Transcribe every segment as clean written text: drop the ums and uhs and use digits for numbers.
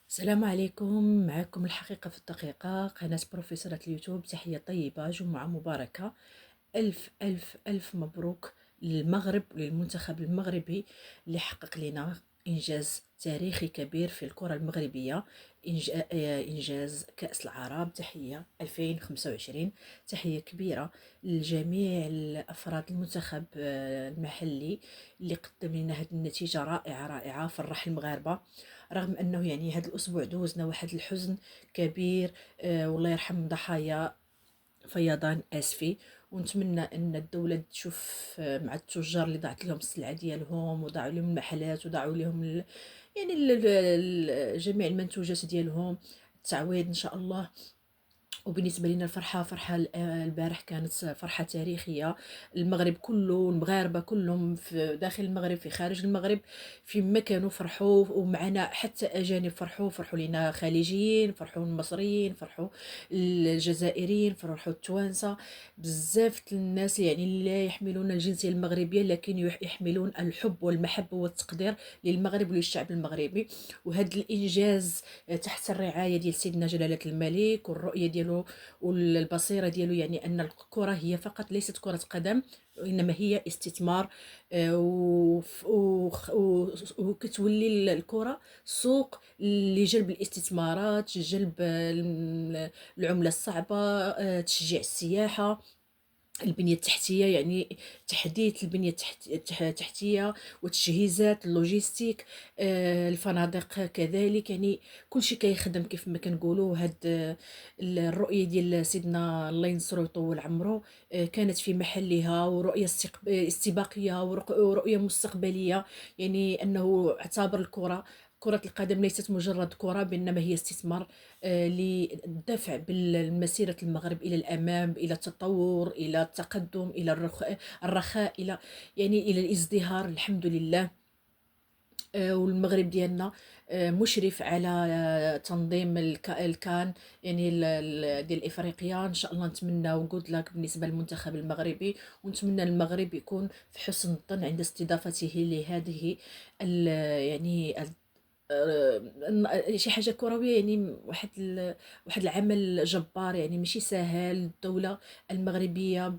السلام عليكم. معكم الحقيقة في الدقيقة، قناة بروفيسورة اليوتيوب. تحية طيبة، جمعة مباركة. ألف ألف ألف مبروك للمغرب وللمنتخب المغربي اللي حقق لنا إنجاز تاريخي كبير في الكرة المغربية. إنجاز كأس العرب. تحية 2025. تحية كبيرة لجميع الأفراد المنتخب المحلي اللي قدم لنا هذه النتيجة رائعة رائعة، فرح المغاربة. رغم أنه يعني هذا الأسبوع دوزنا واحد الحزن كبير. والله يرحم ضحايا فيضان آسفي. ونتمنى ان الدوله تشوف مع التجار اللي ضاعت لهم السلعه ديالهم، وضاعوا لهم المحلات، وضاعوا لهم يعني جميع المنتوجات ديالهم، التعويض ان شاء الله. وبالنسبة لنا الفرحة فرحة البارح كانت فرحة تاريخية. المغرب كله، المغاربة كلهم في داخل المغرب في خارج المغرب، في مكانوا فرحوا، ومعنا حتى أجانب فرحوا لنا، خليجيين فرحوا، المصريين فرحوا، الجزائريين فرحوا، التوانسة. بزاف الناس يعني لا يحملون الجنسية المغربية، لكن يحملون الحب والمحبة والتقدير للمغرب وللشعب المغربي. وهذا الإنجاز تحت الرعاية ديال سيدنا جلالة الملك، والرؤية ديالو والبصيرة ديالو، يعني أن الكرة هي فقط ليست كرة قدم، وإنما هي استثمار. وكتولي الكرة سوق لجلب الاستثمارات، جلب العملة الصعبة، تشجيع السياحة، البنية التحتية، يعني تحديث البنية التحتية وتجهيزات اللوجيستيك، الفنادق كذلك. يعني كل شيء كيخدم كيف ما كنقولوا. هاد الرؤية ديال سيدنا الله ينصرو ويطول عمره كانت في محلها، ورؤية استباقية، ورؤية مستقبلية. يعني أنه اعتبر كرة القدم ليست مجرد كرة، بإنما هي استثمار للدفع بالمسيرة المغرب إلى الأمام، إلى التطور، إلى التقدم، إلى الرخاء، إلى يعني إلى الازدهار. الحمد لله. والمغرب ديالنا مشرف على تنظيم الكان، يعني ديال افريقيا. ان شاء الله نتمنى جود لاك بالنسبه للمنتخب المغربي، ونتمنى المغرب يكون في حسن الظن عند استضافته لهذه يعني شي حاجه كرويه. يعني واحد العمل جبار، يعني ماشي سهل. الدوله المغربيه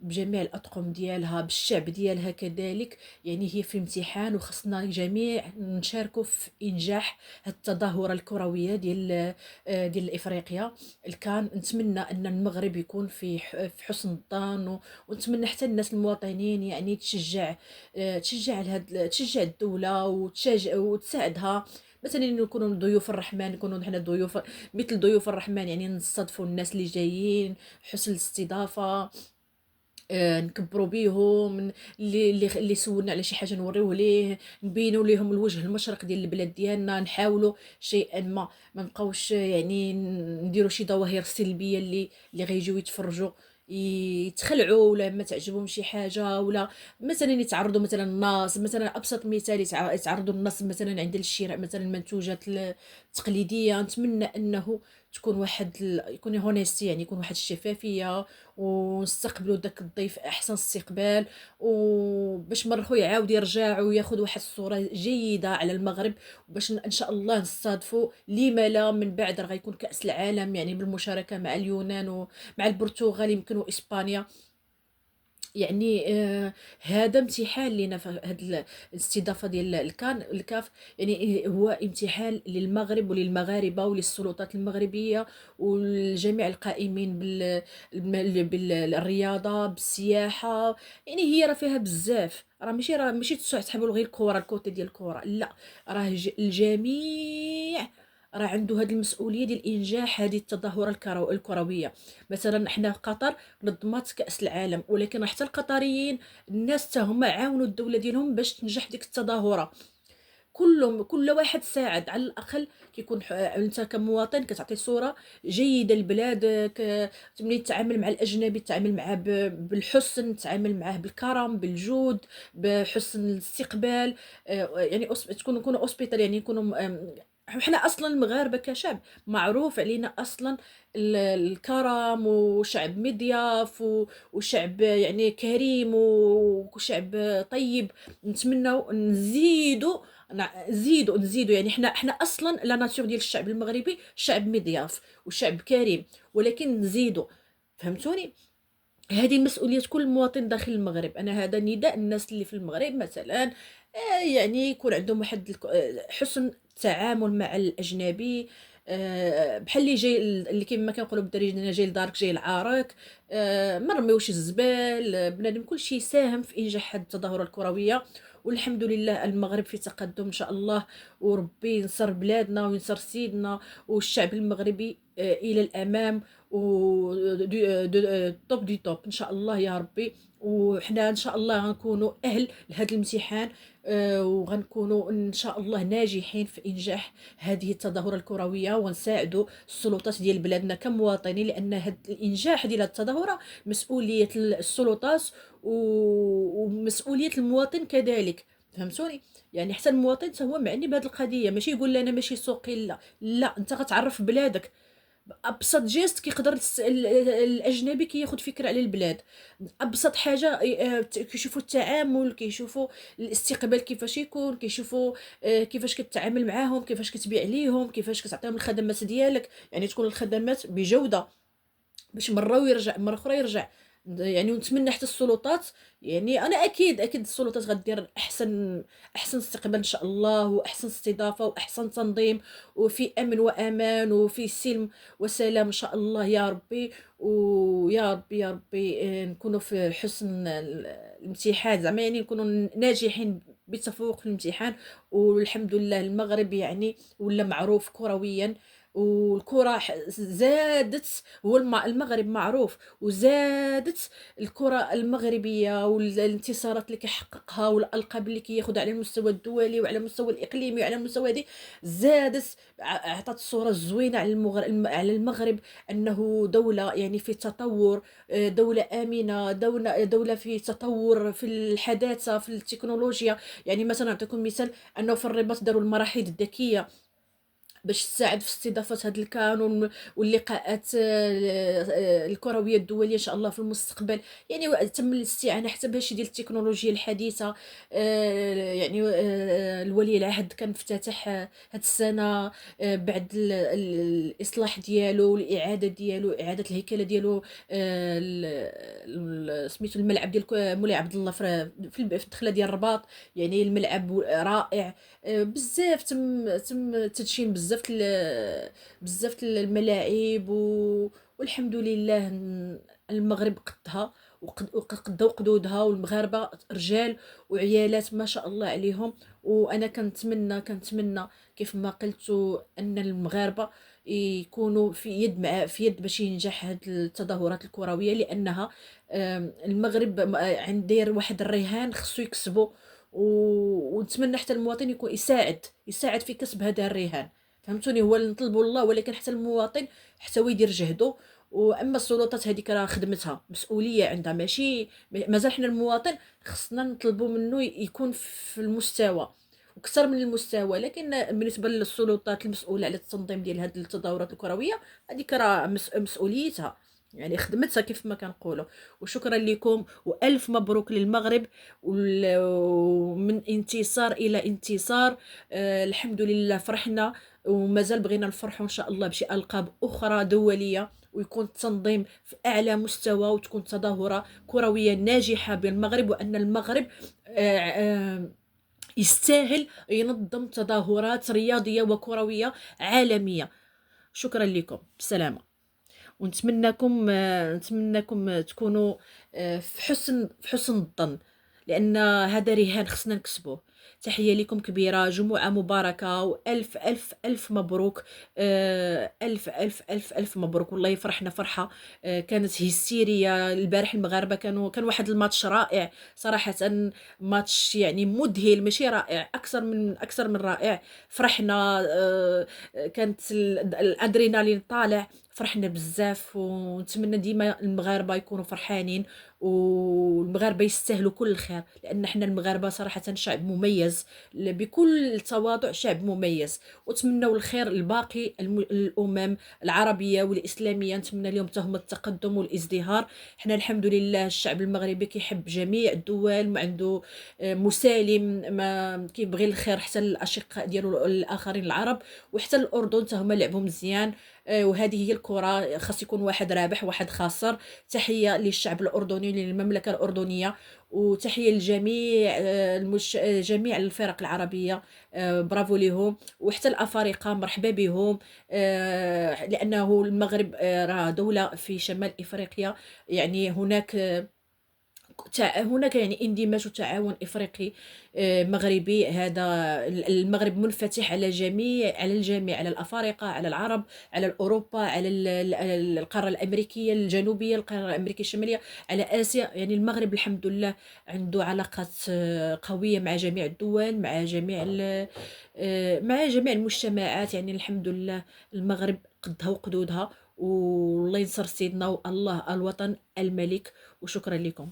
بجميع الاطقم ديالها، بالشعب ديالها كذلك، يعني هي في امتحان، وخصنا جميع نشاركوا في انجاح هاد التظاهره الكرويه ديال افريقيا. الكان نتمنى ان المغرب يكون في حسن الظن، ونتمنى حتى الناس المواطنين يعني تشجع الدوله، وتساعدها. مثلا نكونوا ضيوف الرحمن، نكونوا حنا ضيوف مثل ضيوف الرحمن، يعني نستضفوا الناس اللي جايين، حسن الاستضافه. نكبروا بيهم، اللي سولنا على شي حاجه نوريوه ليه، نبينوا ليهم الوجه المشرق ديال البلاد ديالنا، نحاولوا شيئا ما نبقاوش يعني نديروا شي ظواهر سلبيه اللي غيجيو يتفرجوا يتخلعوا، ولا ما تعجبهم شي حاجه، ولا مثلا يتعرضوا مثلا الناس. مثلا ابسط مثال يتعرضوا الناس مثلا عند الشراء مثلا المنتوجات التقليديه. نتمنى انه تكون يكون هونيستي، يعني يكون واحد الشفافيه، ونستقبلوا داك الضيف احسن استقبال، وباش مرخو يعاود يرجع وياخذ واحد الصوره جيده على المغرب، باش ان شاء الله نستضيفوا لما لا من بعد. راه غيكون كاس العالم يعني بالمشاركه مع اليونان ومع البرتغال يمكن واسبانيا. يعني هذا امتحان لنا في هذه الاستضافه ديال الكاف. يعني هو امتحان للمغرب وللمغاربه وللسلطات المغربيه ولجميع القائمين بالرياضه بالسياحه. يعني هي راه فيها بزاف، راه ماشي تحبوا غير الكره، الكوتي ديال الكره، لا. راه الجميع راه عنده هذه المسؤوليه ديال انجاح هذه التظاهره الكرويه. مثلا احنا في قطر نظمت كأس العالم، ولكن حتى القطريين الناس حتى هما عاونوا الدولة ديالهم باش تنجح ديك التظاهرة. كل واحد ساعد على الاقل. كيكون انت كمواطن كتعطي صوره جيده لبلادك. ملي تتعامل مع الاجنبي تتعامل معاه بالحسن، تتعامل معاه بالكرم بالجود بحسن الاستقبال. يعني نكونوا اوسبيتال، يعني نكونوا حنا اصلا المغاربه كشعب معروف علينا اصلا الكرم، وشعب مضياف، وشعب يعني كريم، وشعب طيب. نتمنى نزيدوا نزيدوا يعني حنا اصلا لا ناتور ديال الشعب المغربي شعب مضياف وشعب كريم، ولكن نزيدوا. فهمتوني؟ هذه مسؤولية كل مواطن داخل المغرب. أنا هذا نداء الناس اللي في المغرب مثلا، يعني يكون عندهم واحد حسن التعامل مع الأجنبي. بحال اللي جاي اللي كيما كنقولوا بالدارجه ديالنا جاي لدارك جاي لعارك. ما نرميوش الزبال، بنادم كل شيء يساهم في إنجاح هذه التظاهرة الكروية. والحمد لله المغرب في تقدم إن شاء الله، وربي ينصر بلادنا وينصر سيدنا والشعب المغربي إلى الأمام، و توب دي توب ان شاء الله يا ربي. وحنا ان شاء الله غنكونوا اهل لهذا الامتحان، وغنكونوا ان شاء الله ناجحين في انجاح هذه التظاهره الكرويه، ونساعدوا السلطات ديال بلادنا كمواطنين، لان هذا الانجاح ديال التظاهره مسؤوليه السلطات ومسؤوليه المواطن كذلك. فهمتوني؟ يعني حتى المواطن هو معني بهذه القضيه، ماشي يقول لي انا ماشي سوقي، لا لا، انت غتعرف بلادك. ابسط جيست كيقدر الاجنبي كياخد فكره على البلاد. ابسط حاجه كيشوفوا التعامل، كيشوفوا الاستقبال كيفاش يكون، كيشوفوا كيفاش كتعامل معاهم، كيفاش كتبيع ليهم، كيفاش كتعطيهم الخدمات ديالك. يعني تكون الخدمات بجوده باش مره ويرجع مره اخرى يرجع. يعني ونتمنى حتى السلطات، يعني انا اكيد السلطات غدير احسن استقبال ان شاء الله، واحسن استضافه واحسن تنظيم، وفي امن وامان وفي سلم وسلام ان شاء الله يا ربي. ويا ربي يا ربي نكونوا في حسن الامتحان، زعما يعني نكونوا ناجحين بالتفوق في الامتحان. والحمد لله المغرب يعني ولا معروف كرويا، والكرة زادت. هو المغرب معروف، وزادت الكرة المغربية والانتصارات اللي كيحققها والألقاب اللي كياخدها على المستوى الدولي وعلى المستوى الإقليمي وعلى المستوى دي زادت. عطات صورة زوينة على على المغرب أنه دولة يعني في تطور، دولة آمنة، دولة في تطور في الحداثة في التكنولوجيا. يعني مثلا نعطيكم مثال أنه في الرباط داروا المراحيض الذكية باش تساعد في استضافة هذا الكانون واللقاءات الكروية الدولية إن شاء الله في المستقبل. يعني تم الاستعانة حتى بهادشي ديال التكنولوجيا الحديثة. يعني الولي العهد كان افتتح هاد السنة بعد الإصلاح ديالو والإعادة ديالو، إعادة الهيكلة ديالو، سميتو الملعب ديال مولاي عبد الله في الدخلة ديال الرباط. يعني الملعب رائع. بزاف تم تدشين بزاف الملاعب والحمد لله المغرب قدها وقداو قدودها، والمغاربه رجال وعيالات ما شاء الله عليهم. وانا كنتمنى كيف ما قلت ان المغاربه يكونوا في يد مع في يد باش ينجح هذه التظاهرات الكرويه، لانها المغرب داير واحد الرهان خصو يكسبه. ونتمنى حتى المواطن يكون يساعد في كسب هذا الرهان. فهمتوني؟ هو اللي نطلبوا الله، ولكن حتى المواطن حتى هو يدير جهده. واما السلطات هذيك راه خدمتها مسؤوليه عندها، ماشي مازال حنا المواطن خصنا نطلبوا منه يكون في المستوى وكثر من المستوى. لكن بالنسبه للسلطات المسؤوله على التنظيم ديال هذه التظاهرات الكرويه، هذيك راه مسؤوليتها، يعني خدمتها كيف ما كنقولوا. وشكرا لكم والف مبروك للمغرب، ومن انتصار الى انتصار. الحمد لله فرحنا، ومازال بغينا نفرحوا ان شاء الله بشي القاب اخرى دوليه، ويكون التنظيم في اعلى مستوى، وتكون تظاهره كرويه ناجحه بالمغرب، وان المغرب يستاهل ينظم تظاهرات رياضيه وكرويه عالميه. شكرا لكم، بسلامه. نتمنىكم تكونوا في حسن الظن، لان هذا رهان خصنا نكسبوه. تحيه لكم كبيره، جمعه مباركه، والف الف الف مبروك. الف مبروك، والله فرحنا فرحه. كانت هستيريه البارح. المغاربه كان واحد الماتش رائع صراحه، ماتش يعني مذهل، ماشي رائع، اكثر من رائع. فرحنا. كانت الادرينالين طالع، فرحنا بزاف. ونتمنى ديما المغاربه يكونوا فرحانين، والمغاربه يستاهلوا كل الخير، لان حنا المغاربه صراحه شعب مميز. مميز، بكل تواضع شعب مميز. وأتمنوا الخير لباقي الأمم العربية والإسلامية، نتمنى لهم حتى هما التقدم والازدهار. حنا الحمد لله الشعب المغربي كيحب جميع الدول، ما عنده مسالم، ما كيبغي الخير حتى للأشقاء ديالو الآخرين العرب، وحتى الأردن حتى هما لعبوا مزيان. وهذه هي الكرة، خاص يكون واحد رابح واحد خاسر. تحية للشعب الأردني للمملكة الأردنية، وتحية لجميع جميع الفرق العربية. برافو ليهم، وحتى الأفارقة مرحبا بهم. لأنه المغرب راه دولة في شمال إفريقيا، يعني هناك يعني اندماج وتعاون إفريقي مغربي. هذا المغرب منفتح على الجميع، على الأفارقة، على العرب، على الأوروبا، على القارة الأمريكية الجنوبية، القارة الأمريكية الشمالية، على آسيا. يعني المغرب الحمد لله عنده علاقات قوية مع جميع الدول، مع جميع المجتمعات. يعني الحمد لله المغرب قدها وقدودها، والله ينصر سيدنا والله الوطن الملك. وشكرا لكم.